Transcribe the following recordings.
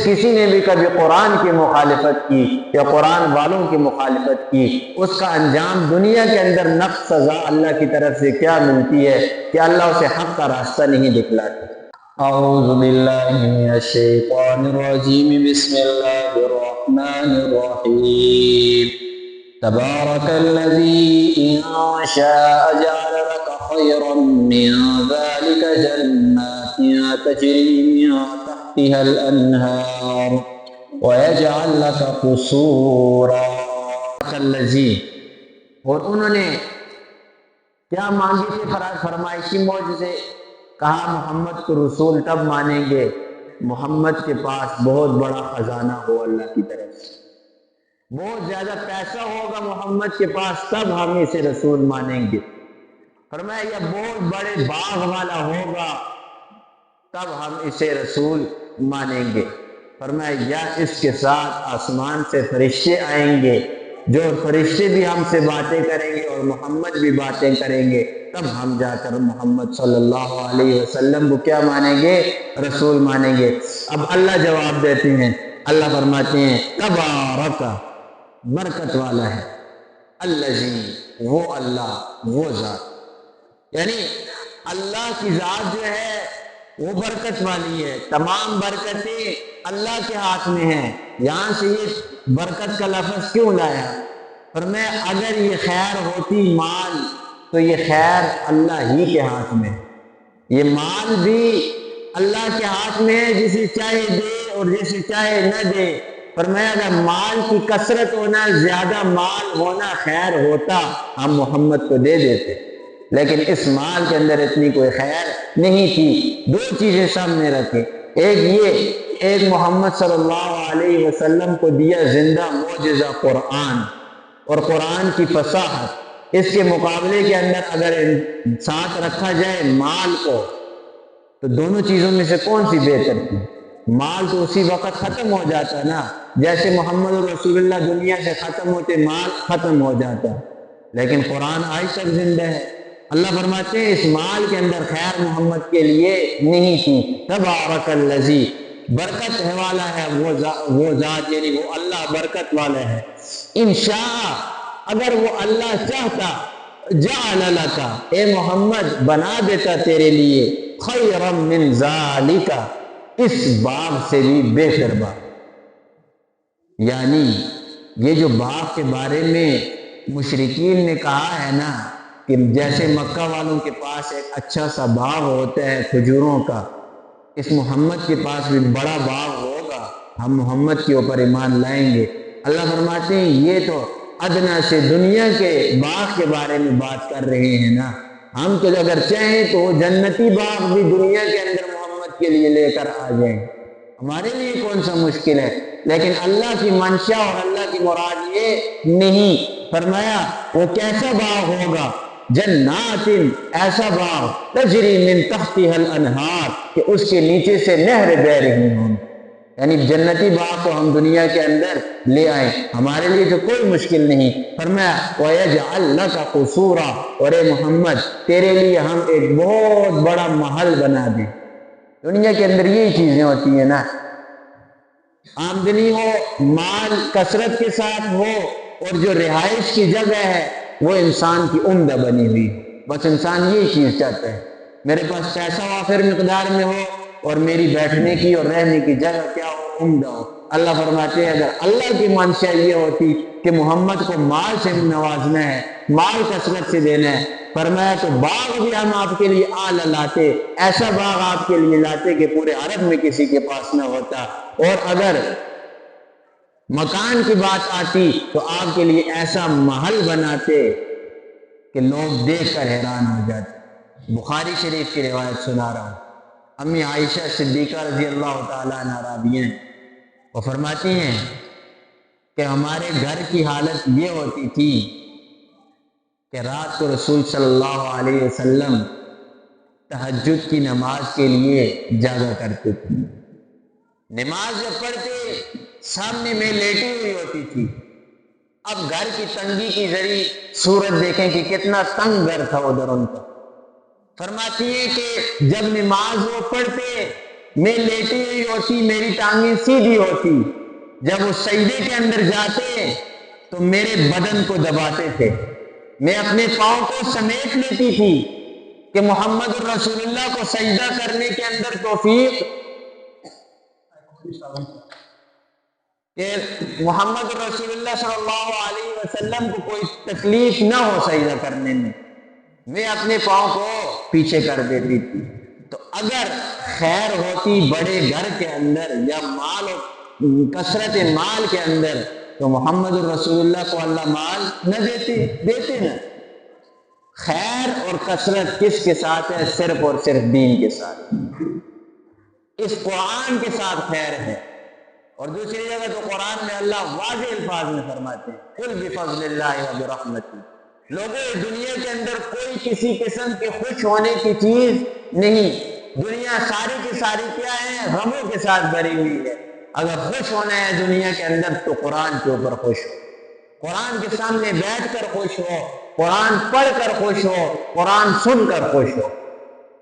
کسی نے بھی کبھی قرآن کی مخالفت کی یا قرآن والوں کی مخالفت کی، اس کا انجام دنیا کے اندر نفس سزا اللہ کی طرف سے کیا ملتی ہے کہ اللہ اسے حق کا راستہ نہیں دکھلاتے۔ اعوذ باللہ من الشیطان الرجیم، بسم اللہ الرحمن الرحیم۔ تبارک الذی ان شاء جعل لک خیرا من ذلک جنات تجری من تحتها الانہار ویجعل لک قصورا۔ الذی، اور انہوں نے کیا مانگی تھی فرمائشی معجزے؟ کہا محمد کو رسول تب مانیں گے محمد کے پاس بہت بڑا خزانہ ہو اللہ کی طرف سے، بہت زیادہ پیسہ ہوگا محمد کے پاس، تب ہم اسے رسول مانیں گے۔ فرمایا یا بہت بڑے باغ والا ہوگا تب ہم اسے رسول مانیں گے۔ فرمایا یا اس کے ساتھ آسمان سے فرشتے آئیں گے، جو فرشتے بھی ہم سے باتیں کریں گے اور محمد بھی باتیں کریں گے، تب ہم جا کر محمد صلی اللہ علیہ وسلم کو کیا مانیں گے؟ رسول مانیں گے۔ اب اللہ جواب دیتے ہیں، اللہ فرماتے ہیں تبارک، برکت والا ہے، الذی، وہ اللہ، وہ ذات، یعنی اللہ کی ذات جو ہے وہ برکت والی ہے، تمام برکتیں اللہ کے ہاتھ میں ہیں۔ یہاں سے یہ برکت کا لفظ کیوں لایا؟ فرمایا اگر یہ خیر ہوتی مال تو یہ خیر اللہ ہی کے ہاتھ میں، یہ مال بھی اللہ کے ہاتھ میں ہے، جسے چاہے دے اور جسے چاہے نہ دے۔ فرمایا اگر مال کی کثرت ہونا، زیادہ مال ہونا خیر ہوتا ہم محمد کو دے دیتے، لیکن اس مال کے اندر اتنی کوئی خیر نہیں تھی۔ دو چیزیں سامنے رکھیں، ایک یہ، ایک محمد صلی اللہ علیہ وسلم کو دیا زندہ معجزہ قرآن اور قرآن کی فصاحت، اس کے مقابلے کے اندر اگر ساتھ رکھا جائے مال کو تو دونوں چیزوں میں سے کون سی بہتر تھی؟ مال تو اسی وقت ختم ہو جاتا نا، جیسے محمد رسول اللہ دنیا سے ختم ہوتے مال ختم ہو جاتا، لیکن قرآن آج تک زندہ ہے۔ اللہ فرماتے ہیں اس مال کے اندر خیر محمد کے لیے نہیں تھی۔ تبارک الذی، برکت ہے والا ہے وہ ذات، یعنی وہ اللہ برکت والا ہے۔ انشاء، اگر وہ اللہ چاہتا، جعل لک، اے محمد بنا دیتا تیرے لیے، خیرا من ذالک، اس باغ سے بھی بہتر باغ، یعنی یہ جو باغ کے بارے میں مشرکین نے کہا ہے نا کہ جیسے مکہ والوں کے پاس ایک اچھا سا باغ ہوتا ہے کھجوروں کا، اس محمد کے پاس بھی بڑا باغ ہوگا، ہم محمد کے اوپر ایمان لائیں گے۔ اللہ فرماتے ہیں یہ تو ادنا سے دنیا کے باغ کے بارے میں بات کر رہے ہیں نا، ہم تو اگر چاہیں تو وہ جنتی باغ بھی دنیا کے اندر محمد کے لیے لے کر آ جائیں، ہمارے لیے کون سا مشکل ہے، لیکن اللہ کی منشا اور اللہ کی مراد یہ نہیں۔ فرمایا وہ کیسا باغ ہوگا؟ جنات، ایسا باغ، تجری من تحتها الانہار، کہ اس کے نیچے سے نہر بہ رہی ہوں، یعنی جنتی باغ کو ہم دنیا کے اندر لے آئیں، ہمارے لیے تو کوئی مشکل نہیں۔ فرمایا وَيَجْعَلْ لَكَ قُصُورًا، اور اے محمد تیرے لیے ہم ایک بہت بڑا محل بنا دیں۔ دنیا کے اندر یہی چیزیں ہوتی ہیں نا، آمدنی ہو، مال کثرت کے ساتھ ہو، اور جو رہائش کی جگہ ہے وہ انسان کی عمدہ بنی ہوئی، بس انسان یہی چیز چاہتا ہے، میرے پاس پیسہ وافر مقدار میں ہو اور میری بیٹھنے کی اور رہنے کی جگہ کیا ہو؟ عمدہ ہو۔ اللہ فرماتے ہیں اگر اللہ کی منشا یہ ہوتی کہ محمد کو مال سے نوازنا ہے، مال کثرت سے دینا ہے، فرمایا تو باغ بھی ہم آپ کے لیے اعلیٰ لاتے، ایسا باغ آپ کے لیے لاتے کہ پورے عرب میں کسی کے پاس نہ ہوتا، اور اگر مکان کی بات آتی تو آپ کے لیے ایسا محل بناتے کہ لوگ دیکھ کر حیران ہو جاتے۔ بخاری شریف کی روایت سنا رہا ہوں، امی عائشہ صدیقہ رضی اللہ تعالیٰ عنہ راوی ہیں، وہ فرماتی ہیں کہ ہمارے گھر کی حالت یہ ہوتی تھی کہ رات کو رسول صلی اللہ علیہ وسلم تہجد کی نماز کے لیے جاگا کرتے تھے، نماز جب پڑھتے سامنے میں لیٹی ہوئی ہوتی تھی۔ اب گھر کی تنگی کی ذریعے صورت دیکھیں کہ کتنا تنگ گھر تھا ادھر ان کا، فرماتی ہے کہ جب نماز وہ پڑھتے میں لیٹی ہوئی ہوتی، میری ٹانگیں سیدھی ہوتی، جب وہ سجدے کے اندر جاتے تو میرے بدن کو دباتے تھے، میں اپنے پاؤں کو سمیٹ لیتی تھی کہ محمد الرسول اللہ کو سجدہ کرنے کے اندر توفیق، کہ محمد رسول اللہ صلی اللہ علیہ وسلم کو کوئی تکلیف نہ ہو سجدہ کرنے میں اپنے پاؤں کو پیچھے کر دیتی تھی۔ تو اگر خیر ہوتی بڑے گھر کے اندر یا مال کثرت مال کے اندر تو محمد رسول اللہ کو اللہ مال نہ دیتے نا۔ خیر اور کثرت کس کے ساتھ ہے؟ صرف اور صرف دین کے ساتھ، اس قرآن کے ساتھ خیر ہے۔ اور دوسری جگہ تو قرآن میں اللہ واضح الفاظ میں فرماتے ہیں قل بفضل اللہ وبرحمتہ، لوگوں دنیا کے اندر کوئی کسی قسم کے خوش ہونے کی چیز نہیں، دنیا ساری کی ساری کیا ہے؟ غموں کے ساتھ بھری ہوئی ہے۔ اگر خوش ہونا ہے دنیا کے اندر تو قرآن کے اوپر خوش ہو، قرآن کے سامنے بیٹھ کر خوش ہو، قرآن پڑھ کر خوش ہو، قرآن سن کر خوش ہو،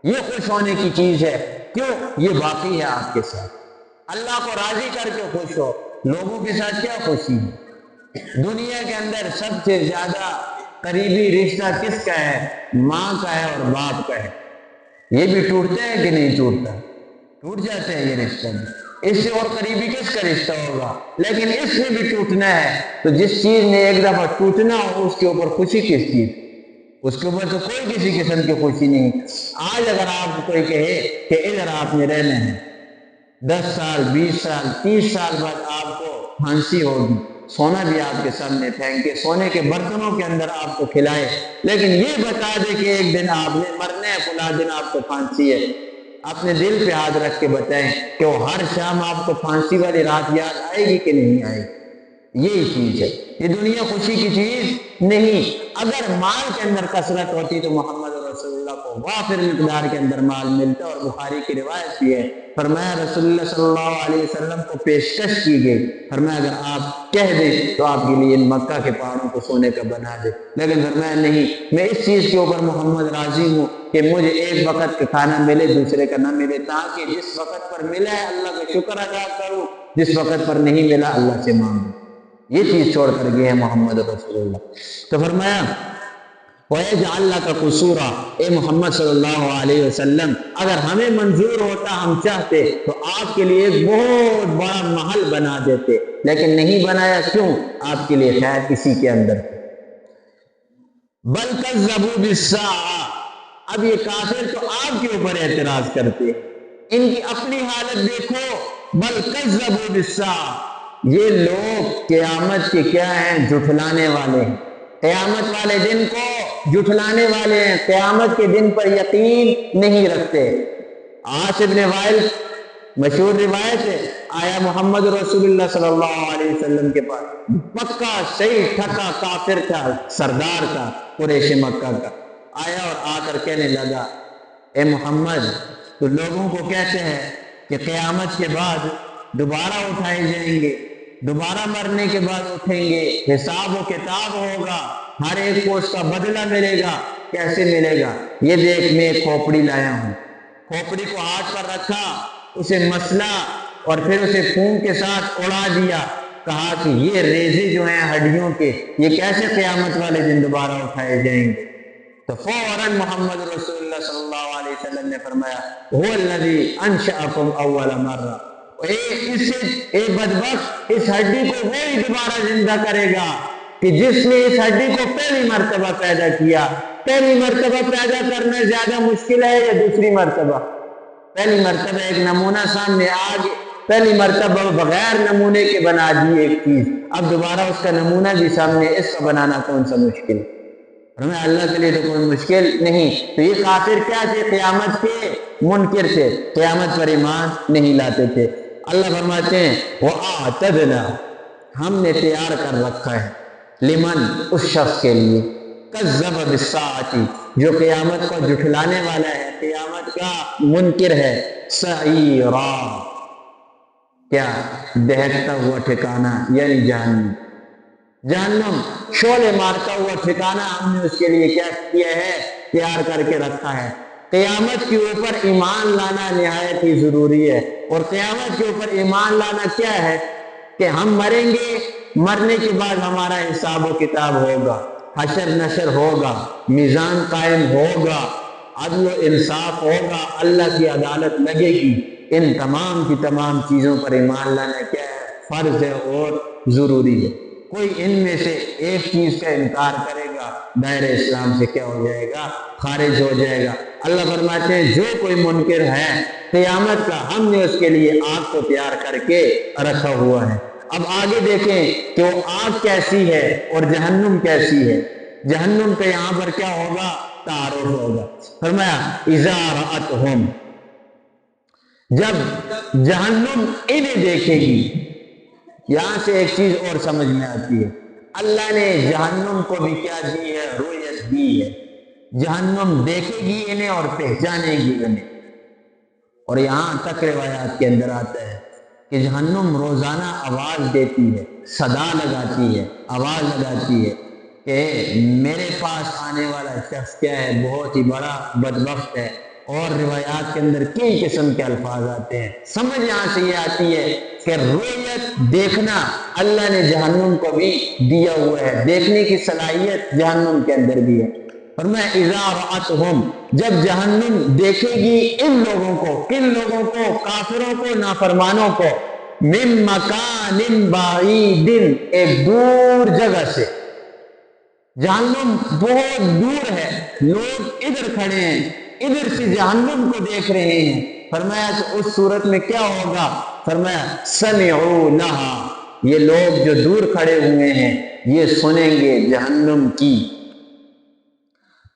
یہ خوش ہونے کی چیز ہے۔ کیوں؟ یہ باقی ہے آپ کے ساتھ، اللہ کو راضی کر کے خوش ہو۔ لوگوں کے ساتھ کیا خوشی ہے؟ دنیا کے اندر سب سے زیادہ قریبی رشتہ کس کا ہے؟ ماں کا ہے اور باپ کا ہے۔ یہ بھی ٹوٹتا ہے کہ نہیں ٹوٹتا؟ ٹوٹ جاتا ہے یہ رشتہ بھی، اس سے اور قریبی کس کا رشتہ ہوگا؟ لیکن اس میں بھی ٹوٹنا ہے، تو جس چیز نے ایک دفعہ ٹوٹنا ہو اس کے اوپر خوشی کس چیز؟ اس کے اوپر تو کوئی کسی قسم کی خوشی نہیں۔ آج اگر آپ کو کوئی کہے کہ ادھر آپ نے رہنا ہے، 10 سال 20 سال 30 سال بعد آپ کو پھانسی ہوگی، سونا بھی آپ کے سامنے پھینکے، سونے کے برتنوں کے اندر آپ کو کھلائے، لیکن یہ بتا دے کہ ایک دن آپ نے مرنا ہے، فلاں دن آپ کو پھانسی ہے، اپنے دل پہ ہاتھ رکھ کے بتائیں کہ وہ ہر شام آپ کو پھانسی والی رات یاد آئے گی کہ نہیں آئے گی؟ یہی چیز ہے، یہ دنیا خوشی کی چیز نہیں۔ اگر مال کے اندر کثرت ہوتی تو محمد رسول اللہ کو وافر مقدار کے اندر مال ملتا، اور بخاری کی روایت بھی ہے، فرمایا رسول اللہ صلی اللہ علیہ وسلم کو پیشکش کی گئی، فرمایا اگر آپ کہہ دیں تو آپ کے لیے مکہ کے پہاڑوں کو سونے کا بنا دے، لیکن فرمایا نہیں، میں اس چیز کے اوپر محمد راضی ہوں کہ مجھے ایک وقت کا کھانا ملے دوسرے کا نہ ملے، تاکہ جس وقت پر ملا ہے اللہ کا شکر ادا کروں، جس وقت پر نہیں ملا اللہ سے مانگوں۔ یہ چیز چھوڑ کر گئے ہیں محمد رسول اللہ۔ تو فرمایا وَيَجْعَلْ لَكَ قُصُورًا، اے محمد صلی اللہ علیہ وسلم اگر ہمیں منظور ہوتا، ہم چاہتے تو آپ کے لیے ایک بہت بڑا محل بنا دیتے، لیکن نہیں بنایا۔ کیوں؟ آپ کے لیے خیر اسی کے اندر۔ بَلْ كَذَّبُوا بِالسَّاعَةِ، اب یہ کافر تو آپ کے اوپر اعتراض کرتے، ان کی اپنی حالت دیکھو، بَلْ كَذَّبُوا بِالسَّاعَةِ، یہ لوگ قیامت کے کیا ہیں؟ جھٹلانے والے ہیں، قیامت والے دن کو جھٹلانے والے ہیں، قیامت کے دن پر یقین نہیں رکھتے۔ عاص بن وائل مشہور روایت ہے، آیا محمد رسول اللہ صلی اللہ علیہ وسلم کے پاس، پکا صحیح ٹھکا کافر تھا، سردار تھا قریش مکہ کا، آیا اور آ کر کہنے لگا اے محمد، تو لوگوں کو کہتے ہیں کہ قیامت کے بعد دوبارہ اٹھائے جائیں گے، دوبارہ مرنے کے بعد اٹھیں گے، حساب و کتاب ہوگا، ہر ایک کو اس کا بدلہ ملے گا۔ کیسے ملے گا؟ یہ دیکھ میں ایک کھوپڑی لایا ہوں، کھوپڑی کو ہاتھ پر رکھا، اسے مسلا اور پھر اسے خون کے ساتھ اڑا دیا، کہا کہ یہ ریزے جو ہیں ہڈیوں کے، یہ کیسے قیامت والے دن دوبارہ اٹھائے جائیں گے؟ تو فوراً محمد رسول اللہ صلی اللہ علیہ وسلم نے فرمایا هو الذی انشأکم اول مرہ، اے بدبخت، اس ہڈی کو وہی دوبارہ زندہ کرے گا کہ جس نے اس ہڈی کو پہلی مرتبہ پیدا کیا۔ پہلی مرتبہ پیدا کرنا زیادہ مشکل ہے یا دوسری مرتبہ؟ پہلی مرتبہ ایک نمونہ سامنے آ گیا، پہلی مرتبہ بغیر نمونے کے بنا دی ایک چیز، اب دوبارہ اس کا نمونہ بھی سامنے، اس کا بنانا کون سا مشکل ہے؟ ہمیں اللہ کے لیے تو کوئی مشکل نہیں۔ تو یہ کافر کیا تھے؟ قیامت کے منکر تھے، قیامت پر ایمان نہیں لاتے تھے۔ اللہ فرماتے ہیں وَأَعْتَدْنَا، ہم نے تیار کر رکھا ہے، لمن، اس شخص کے لیے، کذب بالساعۃ، جو قیامت کو جھٹلانے والا ہے، قیامت کا منکر ہے، سعیرا، کیا؟ دہکتا ہوا ٹھکانہ، یعنی جہنم، جہنم شعلے مارتا ہوا ٹھکانہ ہم نے اس کے لیے کیا کیا ہے؟ تیار کر کے رکھا ہے۔ قیامت کے اوپر ایمان لانا نہایت ہی ضروری ہے۔ اور قیامت کے اوپر ایمان لانا کیا ہے کہ ہم مریں گے، مرنے کے بعد ہمارا حساب و کتاب ہوگا، حشر نشر ہوگا، میزان قائم ہوگا، عدل و انصاف ہوگا، اللہ کی عدالت لگے گی۔ ان تمام کی تمام چیزوں پر ایمان لانا کیا ہے؟ فرض ہے اور ضروری ہے۔ کوئی ان میں سے ایک چیز کا انکار کرے گا، دائرہ اسلام سے کیا ہو جائے گا؟ خارج ہو جائے گا۔ اللہ فرماتے ہیں جو کوئی منکر ہے قیامت کا، ہم نے اس کے لیے آگ کو تیار کر کے رکھا ہوا ہے۔ اب آگے دیکھیں کہ وہ آگ کیسی ہے اور جہنم کیسی ہے۔ جہنم کا یہاں پر کیا ہوگا؟ تعارف ہوگا۔ فرمایا اذا رأتہم، جب جہنم انہیں دیکھے گی۔ یہاں سے ایک چیز اور سمجھ میں آتی ہے، اللہ نے جہنم کو بھی کیا دی ہے؟ رؤیت دی ہے۔ جہنم دیکھے گی انہیں اور پہچانے گی انہیں۔ اور یہاں تک روایات کے اندر آتا ہے کہ جہنم روزانہ آواز دیتی ہے، صدا لگاتی ہے، آواز لگاتی ہے کہ میرے پاس آنے والا شخص کیا ہے؟ بہت ہی بڑا بدبخت ہے۔ اور روایات کے اندر کئی قسم کے الفاظ آتے ہیں۔ سمجھ یہاں سے یہ آتی ہے کہ رؤیت، دیکھنا اللہ نے جہنم کو بھی دیا ہوا ہے، دیکھنے کی صلاحیت جہنم کے اندر بھی ہے۔ فرمایا اذا رأتہم، جب جہنم دیکھے گی ان لوگوں کو، کن لوگوں کو؟ کافروں کو، نافرمانوں کو، من مکان بعید، ایک دور جگہ سے۔ جہنم بہت دور ہے، لوگ ادھر کھڑے ہیں، ادھر سے جہنم کو دیکھ رہے ہیں۔ فرمایا کہ اس صورت میں کیا ہوگا؟ فرمایا سمعوا لہا، یہ لوگ جو دور کھڑے ہوئے ہیں یہ سنیں گے جہنم کی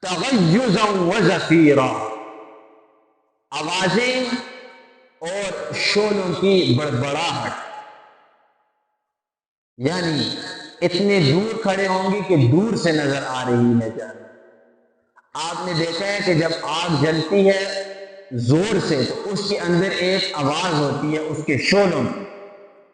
تغیظا وزفیرا، آوازیں اور شعلوں کی بڑبڑاہٹ، یعنی اتنے دور کھڑے ہوں گے کہ دور سے نظر آ رہی ہے جہنم۔ آپ نے دیکھا ہے کہ جب آگ جلتی ہے زور سے تو اس کے اندر ایک آواز ہوتی ہے اس کے شعلوں کی۔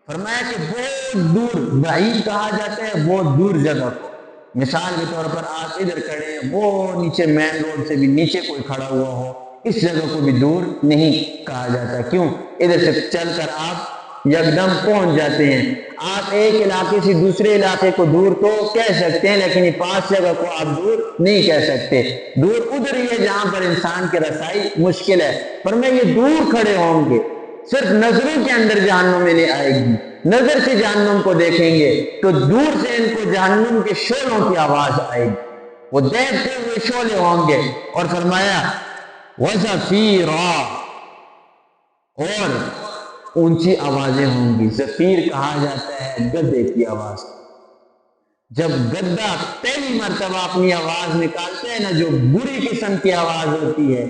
فرمایا کہ بہت دور، بعید کہا جاتا ہے بہت دور جگہ کو۔ مثال کے طور پر آپ ادھر کھڑے ہیں، وہ نیچے مین روڈ سے بھی نیچے کوئی کھڑا ہوا ہو، اس جگہ کو بھی دور نہیں کہا جاتا۔ کیوں؟ ادھر سے چل کر آپ یکدم پہنچ جاتے ہیں۔ آپ ایک علاقے سے دوسرے علاقے کو دور تو کہہ سکتے ہیں، لیکن یہ پاس جگہ کو آپ دور نہیں کہہ سکتے۔ دور ادھر ہی ہے جہاں پر انسان کی رسائی مشکل ہے۔ پر میں یہ دور کھڑے ہوں گے، صرف نظروں کے اندر جہنم انہیں آئے گی، نظر سے جہنم کو دیکھیں گے تو دور سے ان کو جہنم کے شعلوں کی آواز آئے گی، وہ دیکھتے ہوئے شعلے ہوں گے۔ اور فرمایا وزفیرا، اور اونچی آوازیں ہوں گی۔ زفیر کہا جاتا ہے گدے کی آواز۔ جب گدا پہلی مرتبہ اپنی آواز نکالتے ہیں نا، جو بری قسم کی آواز ہوتی ہے،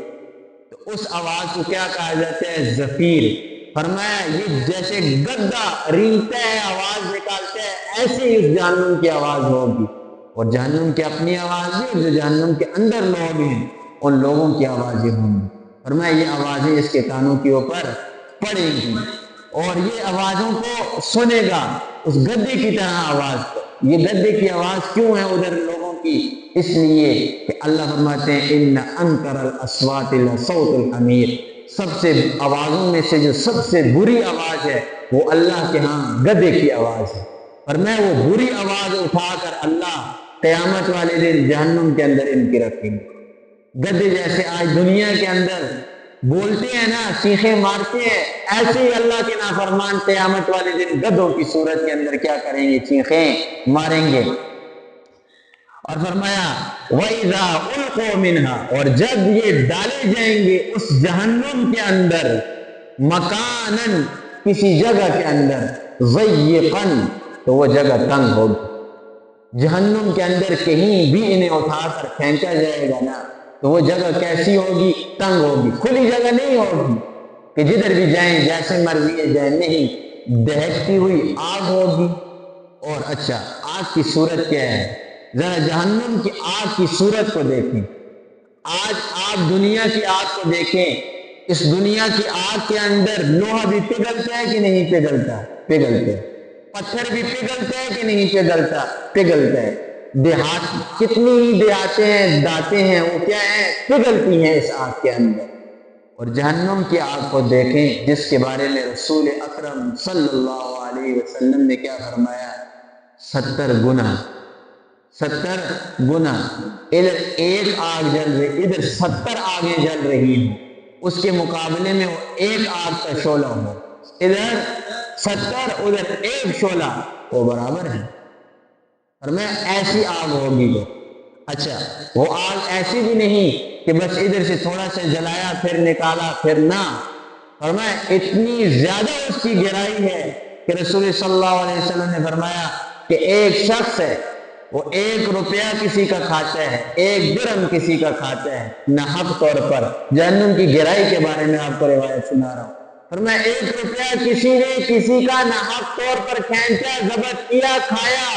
تو اس آواز کو کیا کہا جاتا ہے؟ زفیر۔ فرمایا یہ جیسے گدا رینگتا ہے، آواز نکالتا ہے، ایسے ہی اس جہنم کی آواز ہوگی۔ اور جہنم کی اپنی آواز بھی، اور جو جہنم کے اندر لوگ ہیں ان لوگوں کی آوازیں ہوں گی۔ فرمایا یہ آوازیں اس کے کانوں کے اوپر پڑے گی اور یہ آوازوں کو سنے گا اس گدے کی طرح آواز کو۔ یہ گدے کی آواز کیوں ہے ادھر لوگوں کی؟ اس لیے کہ اللہ فرماتے ہیں ان انکر الاصوات لصوت الحمیر، سب سے آوازوں میں سے جو سب سے بری آواز ہے وہ اللہ کے ہاں گدے کی آواز ہے۔ اور میں وہ بری آواز اٹھا کر اللہ قیامت والے دن جہنم کے اندر ان کی رکھیں گے۔ گدے جیسے آج دنیا کے اندر بولتے ہیں نا، چیخیں مارتے ہیں، ایسے ہی اللہ کے نافرمان قیامت والے دن گدوں کی صورت کے اندر کیا کریں گے؟ چیخیں ماریں گے۔ اور فرمایا وَإِذَا أُلْقُوا مِنْهَا، اور جب یہ ڈالے جائیں گے اس جہنم کے اندر، مکانن، کسی جگہ کے اندر، ضَيِّقًا، تو وہ جگہ تنگ ہوگی۔ جہنم کے اندر کہیں بھی انہیں اٹھا کر پھینکا جائے گا نا تو وہ جگہ کیسی ہوگی؟ تنگ ہوگی، کھلی جگہ نہیں ہوگی کہ جدھر بھی جائیں جیسے مرضی ہے جائیں، نہیں، دہکتی ہوئی آگ ہوگی۔ اور اچھا آگ کی صورت کیا ہے؟ ذرا جہنم کی آگ کی صورت کو دیکھیں۔ آج آپ دنیا کی آگ کو دیکھیں، اس دنیا کی آگ کے اندر لوہا بھی پگھلتا ہے کہ نہیں پگھلتا؟ پگھلتا ہے۔ پتھر بھی پگھلتا ہے کہ نہیں پگھلتا؟ پگھلتا ہے۔ دیہات کتنی ہی دانتیں ہیں وہ کیا ہیں، پگھلتی ہیں اس آگ کے اندر۔ اور جہنم کی آگ کو دیکھیں جس کے بارے میں رسول اکرم صلی اللہ علیہ وسلم نے کیا فرمایا، 70 گنا، 70 گنا، ادھر ایک آگ جل رہی، ادھر 70 آگیں جل رہی ہیں، اس کے مقابلے میں وہ ایک آگ کا شعلہ ہو، ادھر 70 ادھر ایک شعلہ، وہ برابر ہے۔ اور میں ایسی آگ ہوگی وہ، اچھا وہ آگ ایسی بھی نہیں کہ بس ادھر سے تھوڑا سا جلایا پھر نکالا پھر نہ، اور میں اتنی زیادہ اس کی گہرائی ہے کہ رسول صلی اللہ علیہ وسلم نے فرمایا کہ ایک شخص ہے وہ 1 روپیہ کسی کا کھاتا ہے، 1 درہم کسی کا کھاتا ہے ناحق طور پر۔ جہنم کی گہرائی کے بارے میں آپ کو روایت سنا رہا ہوں، فرمایا 1 روپیہ کسی نے کسی کا ناحق طور پر کھینچا، ضبط کیا، کھایا،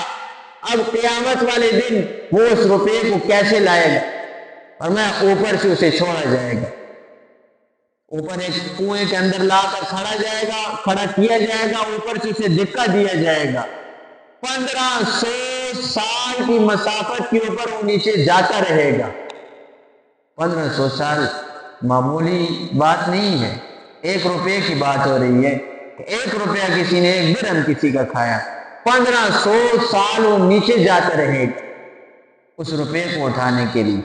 اب قیامت والے دن وہ اس روپے کو کیسے لائے گا؟ اور میں اوپر سے اسے چھوڑا جائے گا، اوپر ایک کنویں کے اندر لا کر کھڑا کیا جائے گا، اوپر سے اسے دھکا دیا جائے گا، 1500 سال کی مسافت کے اوپر وہ نیچے جاتا رہے گا۔ 1500 سال معمولی بات نہیں ہے، 1 روپے کی بات ہو رہی ہے، 1 روپیہ کسی نے 1 درہم کسی کا کھایا، 1500 سال وہ نیچے جاتا رہے گا اس روپے کو اٹھانے کے لیے،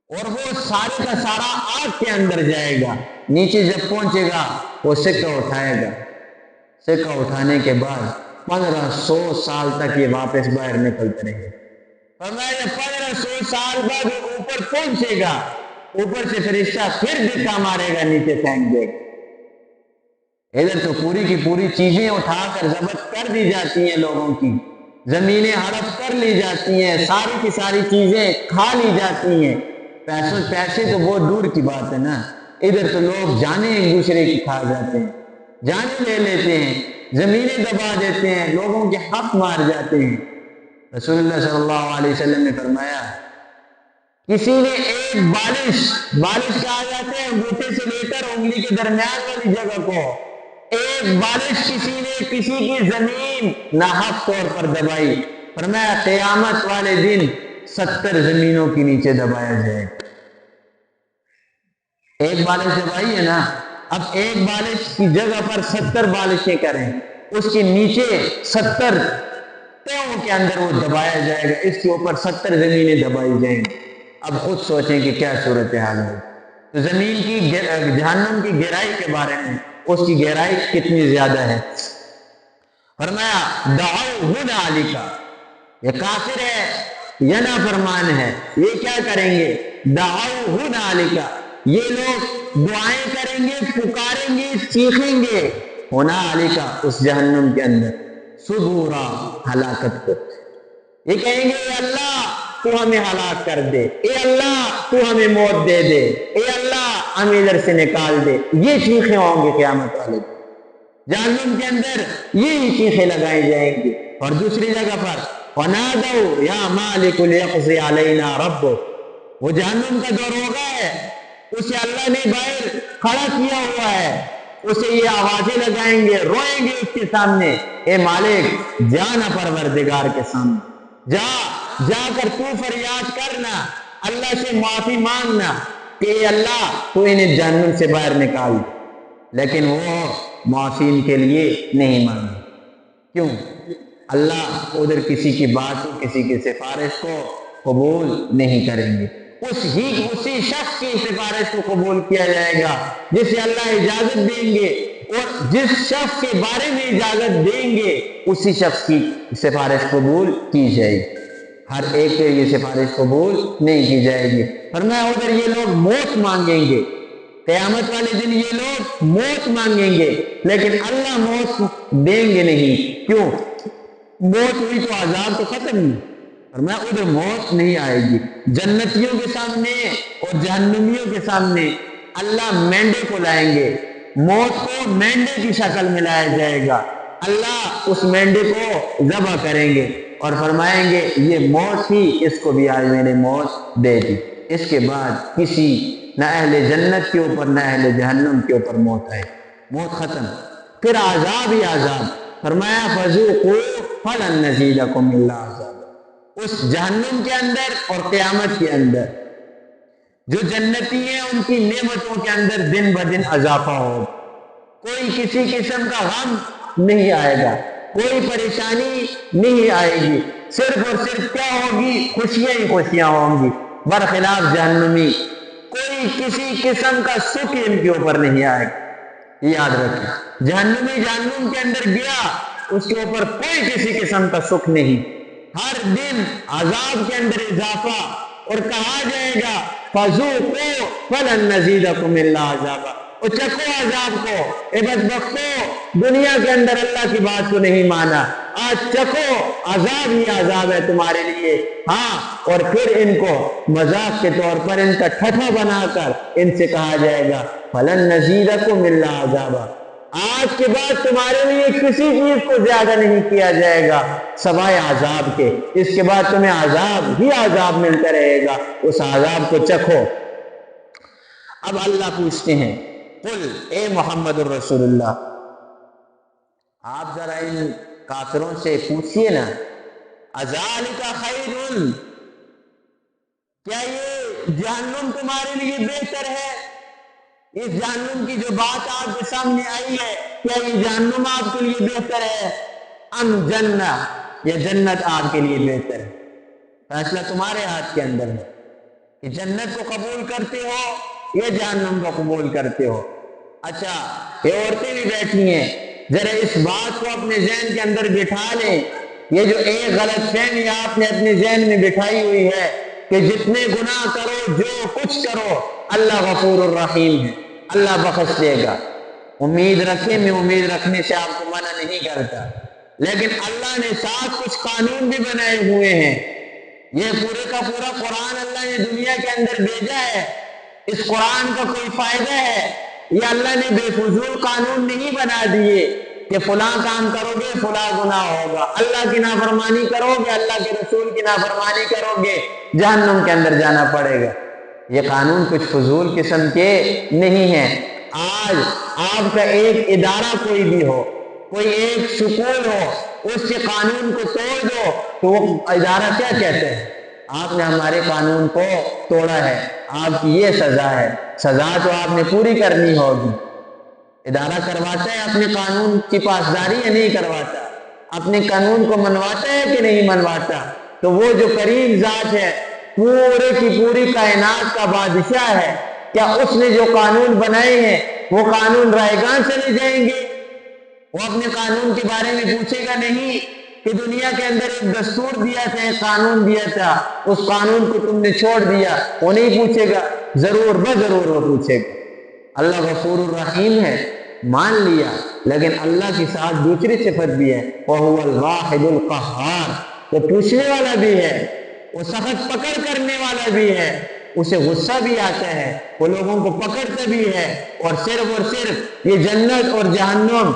اور وہ سارے کا سارا آگ کے اندر جائے گا، نیچے جب پہنچے گا وہ سکہ اٹھائے گا، سکہ اٹھانے کے بعد 1500 سال تک یہ واپس باہر نکلتے رہے گا، اور میں جب 1500 سال بعد اوپر پہنچے گا، اوپر سے فرشتہ پھر دھکا مارے گا، نیچے پھینک دے گا۔ ادھر تو پوری کی پوری چیزیں اٹھا کر ضبط کر دی جاتی ہیں، لوگوں کی زمینیں ہڑپ کر لی جاتی ہیں، ساری کی ساری چیزیں کھا لی جاتی ہیں، پیسے تو بہت دور کی بات ہے نا، ادھر تو لوگ جانیں ایک دوسرے کی کھا جاتے ہیں، جانیں لے لیتے ہیں، زمینیں دبا دیتے ہیں، لوگوں کے حق مار جاتے ہیں۔ رسول اللہ صلی اللہ علیہ وسلم نے فرمایا کسی نے ایک بالش کہا جاتے ہیں انگوٹھے سے لے کر انگلی کے درمیان والی جگہ کو، ایک بالش کسی نے کسی کی زمین ناحق طور پر دبائی، فرمایا قیامت والے دن 70 زمینوں کے نیچے دبایا جائے۔ ایک بالش دبائی ہے نا، اب ایک بالش کی جگہ پر 70 بالشیں کریں، اس کے نیچے 70 تہوں کے اندر وہ دبایا جائے گا، اس کے اوپر 70 زمینیں دبائی جائیں گی۔ اب خود سوچیں کہ کیا صورتحال ہے۔ تو زمین کی جہنم کی گہرائی کے بارے میں، اس کی گہرائی کتنی زیادہ ہے۔ فرمایا دعو ہنالک، یہ کافر ہے، یہ نافرمان ہے، یہ کیا کریں گے؟ دعو ہنالک، یہ لوگ دعائیں کریں گے، پکاریں گے، چیخیں گے، ہنالک اس جہنم کے اندر، صبورا ہلاکت کو، یہ کہیں گے اے اللہ تو ہمیں ہلاک کر دے، اے اللہ تو ہمیں موت دے دے، اے اللہ ہمیں ادھر سے نکال دے، یہ چیخیں ہوں گے قیامت والے دن جہنم کے اندر، یہی چیخیں لگائی جائیں گی۔ اور دوسری جگہ پر وَنَادَوْا يَا مَالِكُ لِيَقْضِ عَلَيْنَا رَبُّكَ، وہ جہنم کا دروغہ ہے، اسے اللہ نے باہر کھڑا کیا ہوا ہے، اسے یہ آوازیں لگائیں گے، روئیں گے اس کے سامنے، اے مالک جانا پروردگار کے سامنے، جا کر تو فریاد کرنا، اللہ سے معافی مانگنا کہ اے اللہ تو انہیں جہنم سے باہر نکال دے، لیکن وہ معافین کے لیے نہیں مانگے۔ کیوں؟ اللہ ادھر کسی کی بات کو، کسی کی سفارش کو قبول نہیں کریں گے، اسی شخص کی سفارش کو قبول کیا جائے گا جسے اللہ اجازت دیں گے، اور جس شخص کے بارے میں اجازت دیں گے اسی شخص کی سفارش قبول کی جائے گی، ہر ایک کے یہ سفارش قبول نہیں کی جائے گی۔ فرمایا ادھر یہ لوگ موت مانگیں گے، قیامت والے دن یہ لوگ موت مانگیں گے، لیکن اللہ موت دیں گے نہیں۔ کیوں؟ موت ہوئی تو عذاب تو ختم نہیں، فرمایا ادھر موت نہیں آئے گی۔ جنتیوں کے سامنے اور جہنمیوں کے سامنے اللہ مینڈے کو لائیں گے، موت کو مینڈے کی شکل میں لایا جائے گا، اللہ اس مینڈے کو ذبح کریں گے اور فرمائیں گے یہ موت تھی، اس کو بھی آج میں نے موت دے دی۔ اس کے بعد کسی نہ اہل جنت کے اوپر نہ اہل جہنم کے اوپر موت آئے، موت ختم، پھر عذاب ہی عذاب۔ فرمایا فذوقوا فلن نزیدکم الا عذابا، اس جہنم کے اندر اور قیامت کے اندر جو جنتی ہیں ان کی نعمتوں کے اندر دن بدن اضافہ ہوگا، کوئی کسی قسم کا غم نہیں آئے گا، کوئی پریشانی نہیں آئے گی، صرف اور صرف کیا ہوگی؟ خوشیاں ہی خوشیاں ہوں گی، برخلاف جہنمی کوئی کسی قسم کا سکھ ان کے اوپر نہیں آئے گا۔ یاد رکھیں، جہنمی جہنم کے اندر گیا، اس کے اوپر کوئی کسی قسم کا سکھ نہیں، ہر دن عذاب کے اندر اضافہ، اور کہا جائے گا فَذُوقُوا فَلَن نَّزِيدَكُمْ إِلَّا عَذَابًا، اور چکھو عذاب کو، اے بدبختو دنیا کے اندر اللہ کی بات کو نہیں مانا، آج چکھو عذاب ہی عذاب ہے تمہارے لیے۔ ہاں، اور پھر ان کو مذاق کے طور پر ان کا ٹھٹھا بنا کر ان سے کہا جائے گا فَلَن نَّزِيدَكُمْ إِلَّا عَذَابًا، آج کے بعد تمہارے لیے کسی چیز کو زیادہ نہیں کیا جائے گا سوائے عذاب کے، اس کے بعد تمہیں عذاب ہی عذاب ملتا رہے گا، اس عذاب کو چکھو۔ اب اللہ پوچھتے ہیں قل، اے محمد الرسول اللہ، آپ ذرا ان کافروں سے پوچھئے نا، اذالک خیر، کیا یہ جہنم تمہارے لیے بہتر ہے؟ اس جہنم کی جو بات آپ کے سامنے آئی ہے، کیا یہ جہنم آپ کے لیے بہتر ہے؟ ام جنہ، یہ جنت آپ کے لیے بہتر ہے؟ فیصلہ تمہارے ہاتھ کے اندر ہے کہ جنت کو قبول کرتے ہو یا جہنم کو قبول کرتے ہو۔ اچھا، یہ عورتیں بھی بیٹھی ہیں، ذرا اس بات کو اپنے ذہن کے اندر بٹھا لیں، یہ جو ایک غلط فہمی آپ نے اپنے ذہن میں بٹھائی ہوئی ہے کہ جتنے گناہ کرو، جو کچھ کرو، اللہ غفور الرحیم ہے، اللہ بخش دے گا۔ امید رکھیں، میں امید رکھنے سے آپ کو منع نہیں کرتا، لیکن اللہ نے ساتھ کچھ قانون بھی بنائے ہوئے ہیں۔ یہ پورے کا پورا قرآن اللہ نے دنیا کے اندر بھیجا ہے، اس قرآن کا کوئی فائدہ ہے؟ یہ اللہ نے بے فضول قانون نہیں بنا دیے کہ فلاں کام کرو گے فلاں گناہ ہوگا، اللہ کی نافرمانی کرو گے، اللہ کے رسول کی نافرمانی کرو گے، جہنم کے اندر جانا پڑے گا۔ یہ قانون کچھ فضول قسم کے نہیں ہیں۔ آج آپ کا ایک ادارہ کوئی بھی ہو، کوئی ایک سکول ہو، اس کے قانون کو توڑ دو تو وہ ادارہ کیا کہتے ہیں؟ آپ نے ہمارے قانون کو توڑا ہے، آپ کی یہ سزا ہے۔ سزا تو آپ نے پوری کرنی ہوگی۔ ادارہ کرواتا ہے اپنے قانون کی پاسداری یا نہیں کرواتا؟ اپنے قانون کو منواتا ہے کہ نہیں منواتا؟ تو وہ جو کریم ذات ہے، پورے کی پوری کائنات کا بادشاہ ہے، کیا اس نے جو قانون بنائے ہیں وہ قانون رائگاں چلے جائیں گے؟ وہ اپنے قانون کے بارے میں پوچھے گا نہیں کہ دنیا کے اندر ایک دستور دیا تھا، ایک قانون دیا تھا، اس قانون کو تم نے چھوڑ دیا، وہ نہیں پوچھے گا، ضرور بضرور وہ پوچھے گا۔ اللہ غفور الرحیم ہے، مان لیا، لیکن اللہ کے ساتھ دوسری صفت بھی ہے، وَهُوَ الْوَاحِدُ الْقَهَّارُ، وہ پوچھنے والا بھی ہے، وہ سخت پکڑ کرنے والا بھی ہے، اسے غصہ بھی آتا ہے، وہ لوگوں کو پکڑتا بھی ہے، اور صرف یہ جنت اور جہنم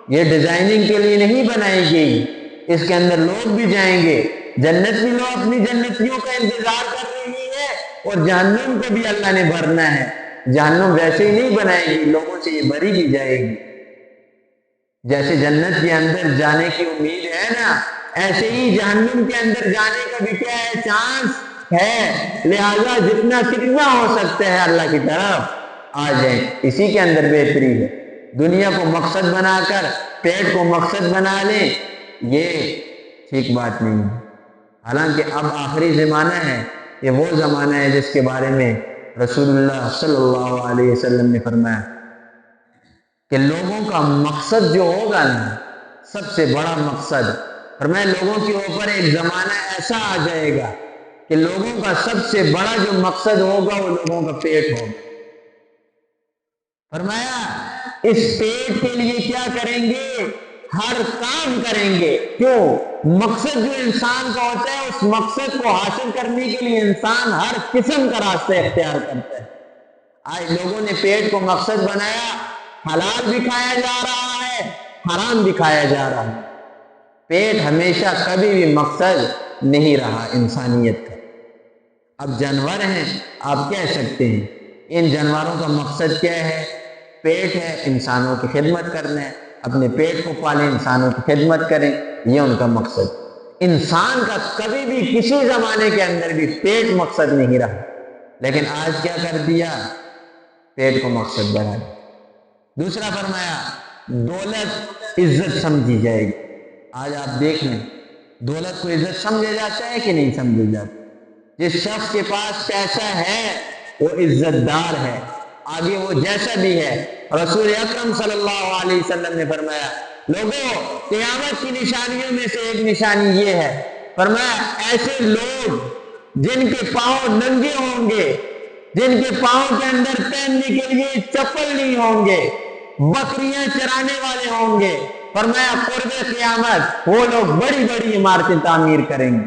یہ ڈیزائننگ کے لیے نہیں بنائی گئی، اس کے اندر لوگ بھی جائیں گے، جنت بھی لوگ اپنی جنتیوں کا انتظار کر رہی ہے، اور جہنم کو بھی اللہ نے بھرنا ہے۔ جہنم ویسے ہی نہیں بنائے گی، لوگوں سے یہ بھری بھی جائے گی۔ جیسے جنت کے اندر جانے کی امید ہے نا، ایسے ہی جہنم کے اندر جانے کا بھی کیا ہے؟ چانس ہے، لہذا کتنا ہو سکتا ہے اللہ کی طرف آ جائیں، اسی کے اندر بہتری ہے۔ دنیا کو مقصد بنا کر پیٹ کو مقصد بنا لیں، یہ ٹھیک بات نہیں ہے۔ حالانکہ اب آخری زمانہ ہے، یہ وہ زمانہ ہے جس کے بارے میں رسول اللہ صلی اللہ علیہ وسلم نے فرمایا کہ لوگوں کا مقصد جو ہوگا نا، سب سے بڑا مقصد، فرمایا لوگوں کے اوپر ایک زمانہ ایسا آ جائے گا کہ لوگوں کا سب سے بڑا جو مقصد ہوگا وہ لوگوں کا پیٹ ہوگا۔ فرمایا اس پیٹ کے لیے کیا کریں گے؟ ہر کام کریں گے۔ کیوں؟ مقصد جو انسان کا ہوتا ہے، اس مقصد کو حاصل کرنے کے لیے انسان ہر قسم کا راستہ اختیار کرتا ہے۔ آج لوگوں نے پیٹ کو مقصد بنایا، حلال بھی کھایا جا رہا ہے، حرام بھی کھایا جا رہا ہے۔ پیٹ ہمیشہ کبھی بھی مقصد نہیں رہا انسانیت کا۔ اب جانور ہیں، آپ کہہ سکتے ہیں ان جانوروں کا مقصد کیا ہے؟ پیٹ ہے، انسانوں کی خدمت کرنا ہے، اپنے پیٹ کو پالیں، انسانوں کی خدمت کریں، یہ ان کا مقصد۔ انسان کا کبھی بھی کسی زمانے کے اندر بھی پیٹ مقصد نہیں رہا، لیکن آج کیا کر دیا؟ پیٹ کو مقصد بنا دیا۔ دوسرا فرمایا دولت عزت سمجھی جائے گی۔ آج آپ دیکھ لیں دولت کو عزت سمجھا جاتا ہے کہ نہیں سمجھا جاتا؟ جس شخص کے پاس پیسہ ہے وہ عزت دار ہے، آگے وہ جیسا بھی ہے۔ رسول اکرم صلی اللہ علیہ وسلم نے فرمایا لوگوں قیامت کی نشانیوں میں سے ایک نشانی یہ ہے، فرمایا ایسے لوگ جن کے پاؤں ننگے ہوں گے، جن کے پاؤں کے اندر پہننے کے لیے چپل نہیں ہوں گے، بکریاں چرانے والے ہوں گے، فرمایا قرب قیامت وہ لوگ بڑی بڑی عمارتیں تعمیر کریں گے،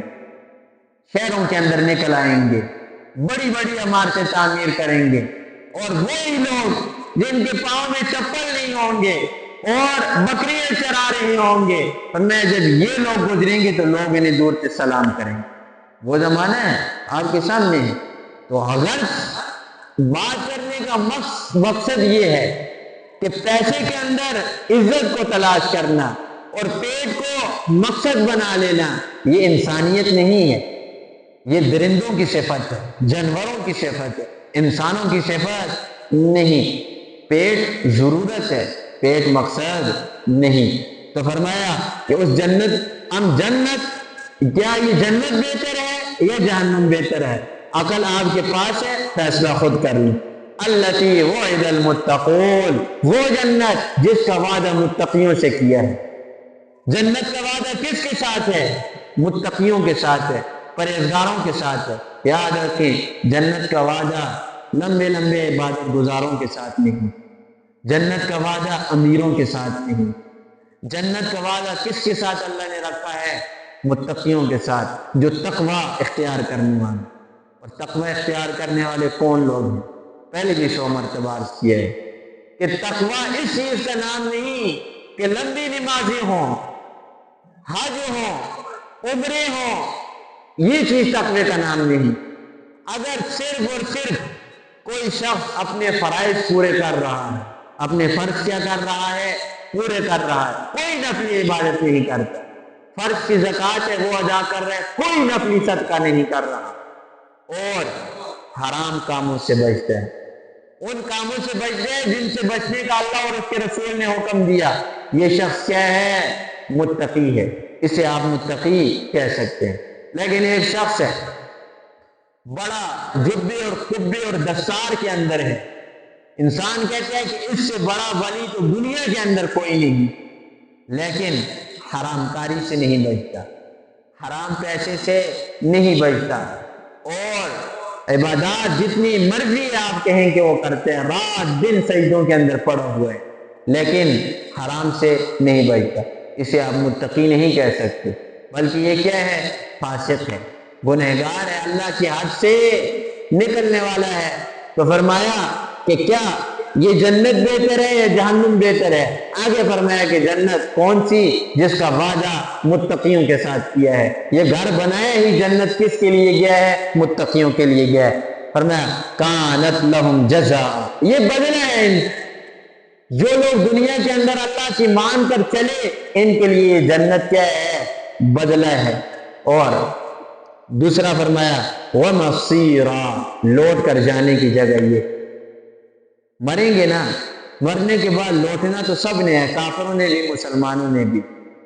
شہروں کے اندر نکل آئیں گے، بڑی بڑی عمارتیں تعمیر کریں گے، اور وہی لوگ جن کے پاؤں میں چپل نہیں ہوں گے اور بکریاں چرا رہے ہوں گے، فرمایا جب یہ لوگ گزریں گے تو لوگ انہیں دور سے سلام کریں گے۔ وہ زمانہ ہے آپ کے سامنے ہے۔ تو اگر بات کرنے کا مقصد یہ ہے کہ پیسے کے اندر عزت کو تلاش کرنا اور پیٹ کو مقصد بنا لینا، یہ انسانیت نہیں ہے، یہ درندوں کی صفت ہے، جانوروں کی صفت ہے، انسانوں کی صفت نہیں۔ پیٹ ضرورت ہے، پیٹ مقصد نہیں۔ تو فرمایا کہ اس جنت کیا یہ جنت بہتر ہے یا جہنم بہتر ہے؟ عقل آپ کے پاس ہے، فیصلہ خود کر لیں۔ التی وعد المتقون، وہ جنت جس کا وعدہ متقیوں سے کیا ہے۔ جنت کا وعدہ کس کے ساتھ ہے؟ متقیوں کے ساتھ ہے، پرہیزگاروں کے ساتھ ہے۔ یاد رکھیں جنت کا وعدہ لمبے لمبے عبادت گزاروں کے ساتھ نہیں، جنت کا وعدہ امیروں کے ساتھ نہیں، جنت کا وعدہ کس کے ساتھ اللہ نے رکھا ہے؟ متقیوں کے ساتھ، جو تقوی اختیار کرنے والے۔ اور تقوی اختیار کرنے والے کون لوگ ہیں؟ پہلے بھی 100 مرتبہ عرض کیا ہے کہ تقوی اس چیز کا نام نہیں کہ لمبی نمازیں ہوں، حج ہوں، عمرے ہوں، یہ چیز تقوی کا نام نہیں۔ اگر صرف اور صرف کوئی شخص اپنے فرائض پورے کر رہا ہے، اپنے فرض کیا کر رہا ہے؟ پورے کر رہا ہے، کوئی نفلی عبادت نہیں کرتا، فرض کی زکوٰۃ ہے وہ ادا کر رہا ہے، کوئی نفلی صدقہ نہیں کر رہا، اور حرام کاموں سے بچتا ہے، ان کاموں سے بچتا ہے جن سے بچنے کا اللہ اور اس کے رسول نے حکم دیا، یہ شخص کیا ہے؟ متقی ہے، اسے آپ متقی کہہ سکتے ہیں۔ لیکن ایک شخص ہے بڑا جبے اور قبے اور دستار کے اندر ہے، انسان کہتا ہے کہ اس سے بڑا ولی تو دنیا کے اندر کوئی نہیں، لیکن حرام کاری سے نہیں بچتا، حرام پیسے سے نہیں بچتا، اور عبادات جتنی مرضی آپ کہیں کہ وہ کرتے ہیں، رات دن سجدوں کے اندر پڑے ہوئے، لیکن حرام سے نہیں بچتا، اسے آپ متقی نہیں کہہ سکتے، بلکہ یہ کیا ہے؟ فاسق ہے، گنہگار ہے، اللہ کی حد سے نکلنے والا ہے۔ تو فرمایا کہ کیا یہ جنت بہتر ہے یا جہنم بہتر ہے؟ آگے فرمایا کہ جنت کون سی؟ جس کا وعدہ متقیوں کے ساتھ کیا ہے۔ یہ گھر بنایا ہی جنت کس کے لیے گیا ہے؟ متقیوں کے لیے گیا ہے۔ فرمایا کانت لہم جزاء، یہ بدلہ ہے جو لوگ دنیا کے اندر اللہ کی مان کر چلے، ان کے لیے جنت کیا ہے؟ بدلہ ہے۔ اور دوسرا فرمایا وَمَصِيرًا، لوٹ کر جانے کی جگہ یہ، مریں گے نا، مرنے کے بعد لوٹنا تو سب نے ہے، کافروں نے بھی مسلمانوں نے بھی،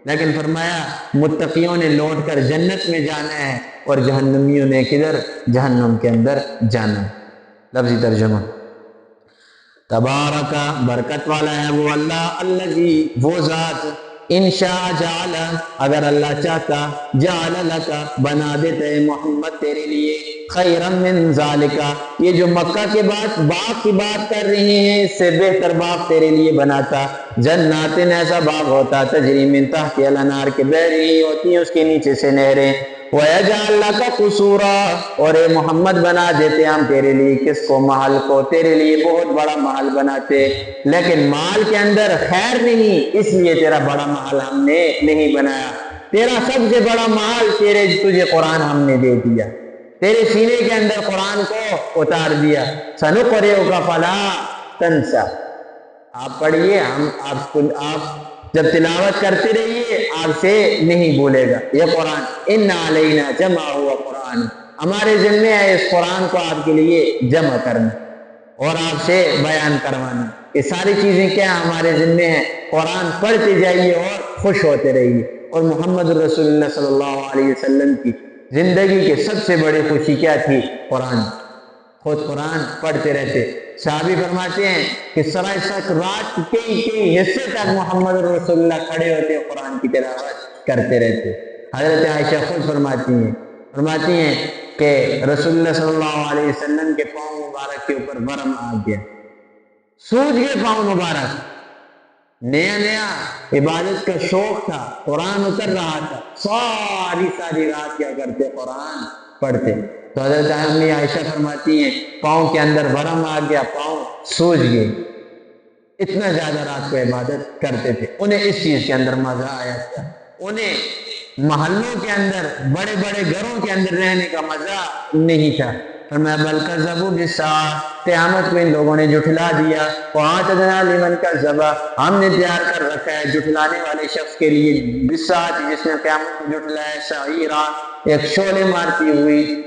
لیکن فرمایا متقیوں نے لوٹ کر جنت میں جانا ہے اور جہنمیوں نے کدھر؟ جہنم کے اندر جانا ہے۔ لفظی ترجمہ تبارک، برکت والا ہے وہ اللہ، الذی، وہ ذات، انشاء جعل، اگر اللہ چاہتا، جعل لکا، بنا دیتے محمد تیرے لیے، خیرا من ذالکا، یہ جو مکہ کے بعد باغ کی بات کر رہے ہیں اس سے بہتر باغ تیرے لیے بناتا، جنات، ایسا باغ ہوتا، تجری من تحت الانہار، کے بہ رہی ہوتی ہیں اس کے نیچے سے نہریں، وَيَجْعَلْ لَكَ قُصُورًا، اور اے محمد بنا دیتے ہم تیرے لیے کس کو؟ محل کو، تیرے لیے بہت بڑا محل بناتے، لیکن محل کے اندر خیر نہیں، اس لیے تیرا بڑا محل ہم نے نہیں بنایا، تیرا سب سے بڑا محل تجھے قرآن ہم نے دے دیا، تیرے سینے کے اندر قرآن کو اتار دیا، سَنُقْرِئُكَ فَلَا تَنْسَى، آپ پڑھیے، آپ جب تلاوت کرتے رہیے آپ آپ سے نہیں بھولے گا یہ قرآن۔ ان علینا جمع ہوا قرآن، ہمارے ذمے ہے اس قرآن کو آپ کے لیے جمع کرنا اور آپ سے بیان کروانا۔ یہ ساری چیزیں کیا ہمارے ذمے ہیں، قرآن پڑھتے جائیے اور خوش ہوتے رہیے۔ اور محمد رسول اللہ صلی اللہ علیہ وسلم کی زندگی کے سب سے بڑی خوشی کیا تھی؟ قرآن، خود قرآن پڑھتے رہتے۔ صحابی فرماتے ہیں کہ سرائے سک رات کے کئی حصے تک محمد رسول اللہ کھڑے ہوتے قرآن کی تلاوت کرتے رہتے۔ حضرت عائشہ خود فرماتی ہیں کہ رسول اللہ صلی اللہ علیہ وسلم کے پاؤں مبارک کے اوپر ورم آ گیا، سوج گئے پاؤں مبارک۔ نیا عبادت کا شوق تھا، قرآن اتر رہا تھا، ساری رات کیا کرتے؟ قرآن پڑھتے۔ تو حضرت امی عائشہ فرماتی ہیں پاؤں کے اندر ورم آ گیا، پاؤں سوج گئے، اتنا زیادہ رات کو عبادت کرتے تھے۔ انہیں اس چیز کے اندر مزہ آیا تھا، انہیں محلوں کے اندر بڑے بڑے گھروں کے اندر رہنے کا مزہ نہیں تھا۔ فرمایا بل کذبوا بالساعۃ، قیامت کو ان لوگوں نے جھٹلا دیا۔ وَأَعْتَدْنَا لِمَنْ كَذَّبَ، ہم نے تیار کر رکھا ہے جھٹلانے والے شخص کے لیے، بالساعۃ جس نے قیامت کو جھٹلایا، سعیرا، ایک شعلے مارتی ہوئی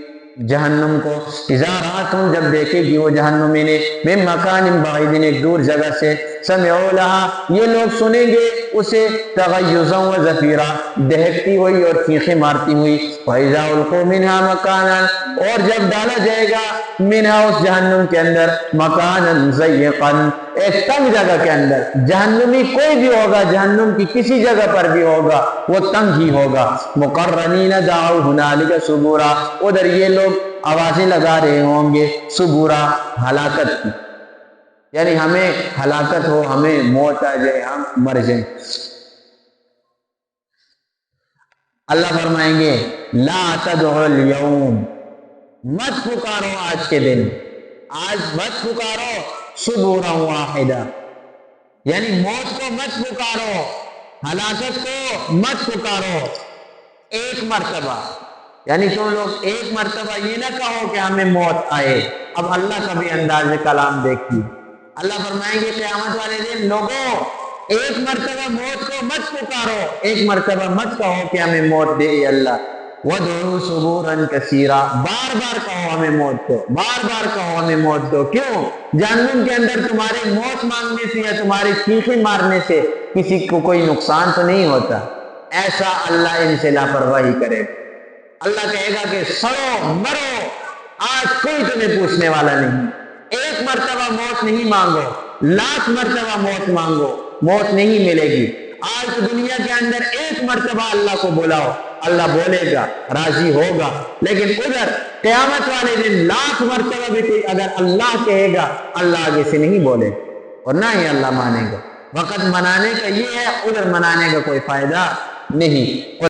جہنم کو۔ اذا رأتہم، جب دیکھے گی وہ جہنمی نے، من مکان بعید، ایک دور جگہ سے، سمعوا لها، یہ لوگ سنیں گے اسے، تغیظا و زفیرا، دہکتی ہوئی اور چیخیں مارتی ہوئی۔ وَإِذَا أُلْقُوا مِنْهَا مَكَانًا، اور جب ڈالا جائے گا منہا اس جہنم کے اندر، مکانًا ضيقاً، ایک تنگ جگہ کے اندر، جہنمی کوئی بھی ہوگا، جہنم کی کسی جگہ پر بھی ہوگا وہ تنگ ہی ہوگا۔ مقرنین دعوا هنالك ثبورا، ادھر یہ لوگ آوازیں لگا رہے ہوں گے، ثبورا، ہلاکت کی، یعنی ہمیں ہلاکت ہو، ہمیں موت آ جائے، ہم مر جائیں۔ اللہ فرمائیں گے لا تدعوا اليوم، مت پکارو آج کے دن، آج مت پکارو ثبورا واحدہ، یعنی موت کو مت پکارو، ہلاکت کو مت پکارو ایک مرتبہ، یعنی تم لوگ ایک مرتبہ یہ نہ کہو کہ ہمیں موت آئے۔ اب اللہ کا بھی انداز کلام دیکھیے، اللہ فرمائیں گے قیامت والے دن لوگوں ایک مرتبہ موت کو مت پکارو، ایک مرتبہ مت کہو کہ ہمیں موت دے اے اللہ۔ وَدْعُوا ثُبُورًا كَثِيرًا، بار بار کہو ہمیں موت دو، بار بار کہو ہمیں موت دو۔ کیوں؟ جہنم کے اندر تمہارے موت مانگنے سے یا تمہارے چیخیں مارنے سے کسی کو کوئی نقصان تو نہیں ہوتا، ایسا اللہ ان سے لاپرواہی کرے۔ اللہ کہے گا کہ سڑو مرو، آج کوئی تمہیں پوچھنے والا نہیں۔ ایک مرتبہ موت نہیں مانگو، لاکھ مرتبہ موت مانگو، موت نہیں ملے گی۔ آج تو دنیا کے اندر ایک مرتبہ اللہ کو بلاؤ، اللہ بولے گا، راضی ہوگا، لیکن ادھر قیامت والے دن لاکھ مرتبہ بھی کوئی اگر اللہ کہے گا، اللہ آگے سے نہیں بولے اور نہ ہی اللہ مانے گا۔ وقت منانے کا یہ ہے، ادھر منانے کا کوئی فائدہ نہیں۔